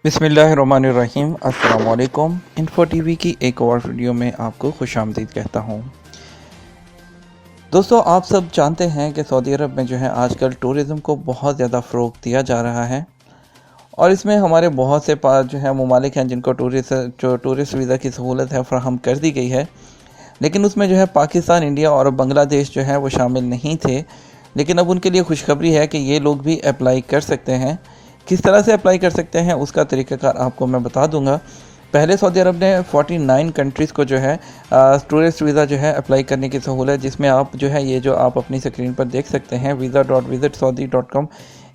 बिस्मिल्लाहिर्रहमानिर्रहीम। अस्सलाम वालेकुम। इन्फो टीवी की एक और वीडियो में आपको खुशामदीद कहता हूँ। दोस्तों, आप सब जानते हैं कि सऊदी अरब में जो है आजकल टूरिज़म को बहुत ज़्यादा फ़रोग़ दिया जा रहा है और इसमें हमारे बहुत से जो है ममालिक हैं जिनको टूरिस्ट वीज़ा की सहूलत है फ़राहम कर दी गई है, लेकिन उसमें जो है पाकिस्तान, इंडिया और बांग्लादेश जो है वो शामिल नहीं थे। लेकिन अब उनके लिए खुशखबरी है कि ये लोग भी अप्लाई कर सकते हैं। किस तरह से अप्लाई कर सकते हैं उसका तरीक़ाकार आपको मैं बता दूंगा। पहले सऊदी अरब ने 49 कंट्रीज़ को जो है टूरिस्ट वीज़ा जो है अप्लाई करने की सहूलत, जिसमें आप जो है ये जो आप अपनी स्क्रीन पर देख सकते हैं visa.visitsaudi.com,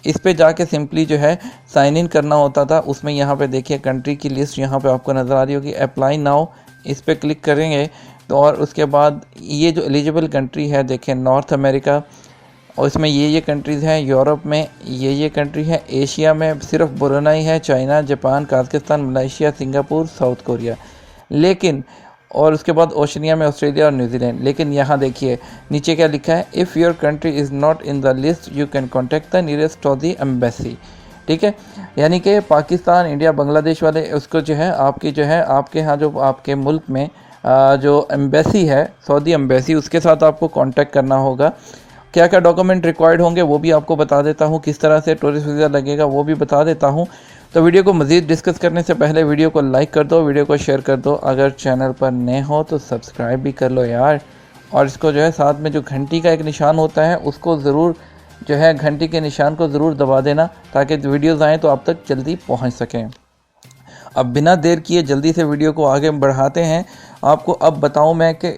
इस पे जाके सिंपली जो है साइन इन करना होता था। उसमें यहाँ पे देखिए कंट्री की लिस्ट यहाँ पे आपको नज़र आ रही होगी। अप्लाई नाउ इस पर क्लिक करेंगे तो और उसके बाद ये जो एलिजिबल कंट्री है देखें, नॉर्थ अमेरिका, और इसमें ये कंट्रीज़ हैं। यूरोप में ये कंट्री है। एशिया में सिर्फ ब्रुनेई है, China, Japan, Kazakhstan, Malaysia, Singapore, south Korea. लेकिन और उसके बाद ओशनिया में ऑस्ट्रेलिया और न्यूजीलैंड। लेकिन यहाँ देखिए नीचे क्या लिखा है, if your country is not in the list you can contact the nearest Saudi embassy. ठीक है, यानी कि पाकिस्तान, इंडिया, बांग्लादेश वाले उसको जो है आपकी जो है आपके यहाँ जो आपके मुल्क में जो एम्बेसी है, सऊदी एम्बेसी, उसके साथ आपको कांटेक्ट करना होगा। क्या क्या डॉक्यूमेंट रिक्वायर्ड होंगे वो भी आपको बता देता हूँ, किस तरह से टूरिस्ट वीज़ा लगेगा वो भी बता देता हूँ। तो वीडियो को मज़ीद डिस्कस करने से पहले वीडियो को लाइक कर दो, वीडियो को शेयर कर दो। अगर चैनल पर नए हो तो सब्सक्राइब भी कर लो यार, और इसको जो है साथ में जो घंटी का एक निशान होता है उसको ज़रूर जो है घंटी के निशान को ज़रूर दबा देना, ताकि वीडियोज़ आएँ तो आप तक जल्दी पहुँच सकें। अब बिना देर किए जल्दी से वीडियो को आगे बढ़ाते हैं। आपको अब बताऊं मैं कि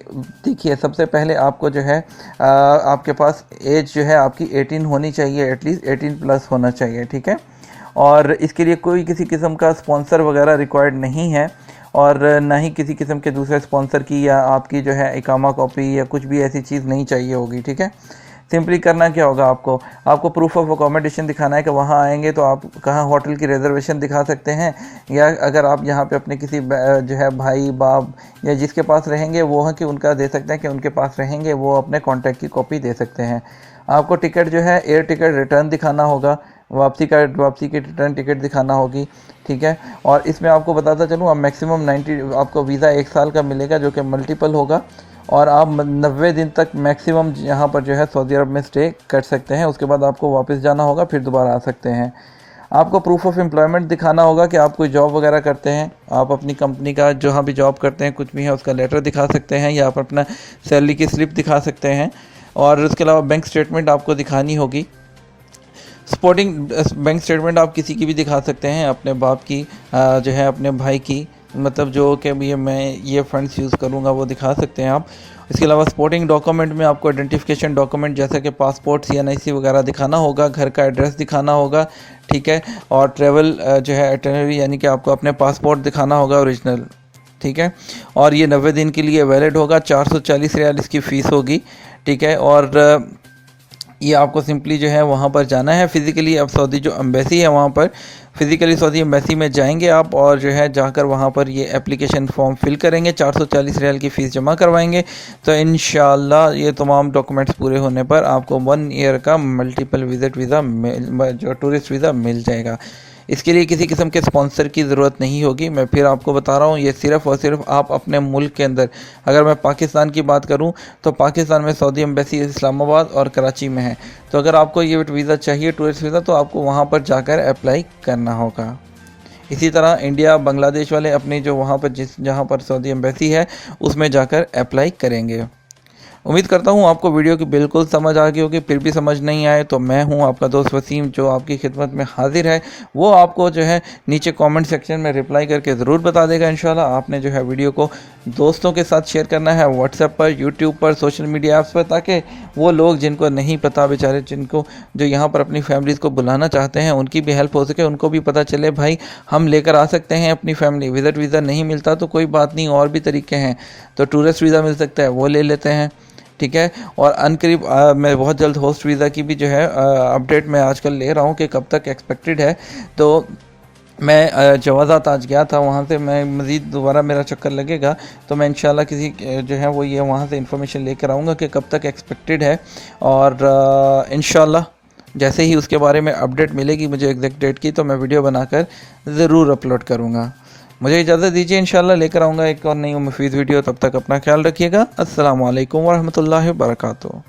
देखिए, सबसे पहले आपको जो है आपके पास एज जो है आपकी 18 होनी चाहिए, एटलीस्ट 18 प्लस होना चाहिए। ठीक है, और इसके लिए कोई किसी किस्म का स्पॉन्सर वगैरह रिक्वायर्ड नहीं है, और ना ही किसी किस्म के दूसरे स्पॉन्सर की या आपकी जो है इकामा कॉपी या कुछ भी ऐसी चीज़ नहीं चाहिए होगी। ठीक है, सिंपली करना क्या होगा, आपको प्रूफ ऑफ अकोमोडेशन दिखाना है कि वहाँ आएंगे तो आप कहाँ होटल की रिजर्वेशन दिखा सकते हैं, या अगर आप यहाँ पे अपने किसी जो है भाई बाप या जिसके पास रहेंगे वो है कि उनका दे सकते हैं कि उनके पास रहेंगे, वो अपने कॉन्टैक्ट की कॉपी दे सकते हैं। आपको टिकट जो है एयर टिकट रिटर्न दिखाना होगा, वापसी की रिटर्न टिकट दिखाना होगी। ठीक है, और इसमें आपको बताता चलूँ, अब मैक्सिमम 90 आपको वीज़ा 1 साल का मिलेगा जो कि मल्टीपल होगा, और आप 90 दिन तक मैक्सिमम यहाँ पर जो है सऊदी अरब में स्टे कर सकते हैं। उसके बाद आपको वापस जाना होगा, फिर दोबारा आ सकते हैं। आपको प्रूफ ऑफ एम्प्लॉयमेंट दिखाना होगा कि आप कोई जॉब वगैरह करते हैं, आप अपनी कंपनी का जहाँ भी जॉब करते हैं कुछ भी है उसका लेटर दिखा सकते हैं, या आप अपना सैलरी की स्लिप दिखा सकते हैं। और उसके अलावा बैंक स्टेटमेंट आपको दिखानी होगी। सपोर्टिंग बैंक स्टेटमेंट आप किसी की भी दिखा सकते हैं, अपने बाप की, जो है अपने भाई की, मतलब जो कि ये फ़ंड्स यूज़ करूँगा वो दिखा सकते हैं आप। इसके अलावा सपोर्टिंग डॉक्यूमेंट में आपको आइडेंटिफिकेशन डॉक्यूमेंट जैसे कि पासपोर्ट, CNIC वगैरह दिखाना होगा, घर का एड्रेस दिखाना होगा। ठीक है, और ट्रैवल जो है आइटिनरी, यानी कि आपको अपने पासपोर्ट दिखाना होगा ओरिजिनल। ठीक है, और ये 90 दिन के लिए वैलिड होगा। 440 रियाल इसकी फ़ीस होगी। ठीक है, और ये आपको सिंपली जो है वहाँ पर जाना है फ़िज़िकली। अब सऊदी जो एम्बेसी है वहाँ पर फ़िज़िकली सऊदी एम्बेसी में जाएंगे आप, और जो है जाकर वहाँ पर ये एप्लीकेशन फॉर्म फिल करेंगे, 440 रियाल की फ़ीस जमा करवाएंगे। तो इंशाल्लाह ये तमाम डॉक्यूमेंट्स पूरे होने पर आपको 1 ईयर का मल्टीपल विज़िट वीज़ा जो टूरिस्ट वीज़ा मिल जाएगा। इसके लिए किसी किस्म के स्पॉन्सर की ज़रूरत नहीं होगी। मैं फिर आपको बता रहा हूँ, ये सिर्फ़ और सिर्फ आप अपने मुल्क के अंदर, अगर मैं पाकिस्तान की बात करूँ तो पाकिस्तान में सऊदी एम्बेसी इस्लामाबाद और कराची में है। तो अगर आपको ये वीज़ा चाहिए, टूरिस्ट वीज़ा, तो आपको वहाँ पर जाकर अप्लाई करना होगा। इसी तरह इंडिया, बांग्लादेश वाले अपनी जो वहाँ पर जहाँ पर सऊदी एम्बेसी है उसमें जाकर अप्लाई करेंगे। उम्मीद करता हूँ आपको वीडियो की बिल्कुल समझ आ गई होगी। फिर भी समझ नहीं आए तो मैं हूँ आपका दोस्त वसीम, जो आपकी खिदमत में हाजिर है। वो आपको जो है नीचे कमेंट सेक्शन में रिप्लाई करके ज़रूर बता देगा इंशाल्लाह। आपने जो है वीडियो को दोस्तों के साथ शेयर करना है, व्हाट्सएप पर, यूट्यूब पर, सोशल मीडिया ऐप्स पर, ताकि वो लोग जिनको नहीं पता, बेचारे जिनको जो यहाँ पर अपनी फैमिलीज़ को बुलाना चाहते हैं, उनकी भी हेल्प हो सके, उनको भी पता चले भाई हम लेकर आ सकते हैं अपनी फैमिली। विज़िट वीज़ा नहीं मिलता तो कोई बात नहीं, और भी तरीके हैं। तो टूरिस्ट वीज़ा मिल सकता है, वो ले लेते हैं। ठीक है, और अनकरीब मैं बहुत जल्द होस्ट वीज़ा की भी जो है अपडेट मैं आजकल ले रहा हूँ कि कब तक एक्सपेक्टेड है। तो मैं जवाज़ात आज गया था, वहाँ से मैं मज़ीद दोबारा मेरा चक्कर लगेगा तो मैं इंशाल्लाह किसी जो है वो ये वहाँ से इन्फॉर्मेशन लेकर आऊँगा कि कब तक एक्सपेक्टेड है, और इंशाल्लाह जैसे ही उसके बारे में अपडेट मिलेगी मुझे एग्जैक्ट डेट की, तो मैं वीडियो बनाकर ज़रूर अपलोड करूँगा। मुझे इजाज़त दीजिए, इंशाल्लाह लेकर आऊँगा एक और नई मुफीद वीडियो। तब तक अपना ख्याल रखिएगा। अस्सलामु अलैकुम वरहमतुल्लाहि वबरकातुहू।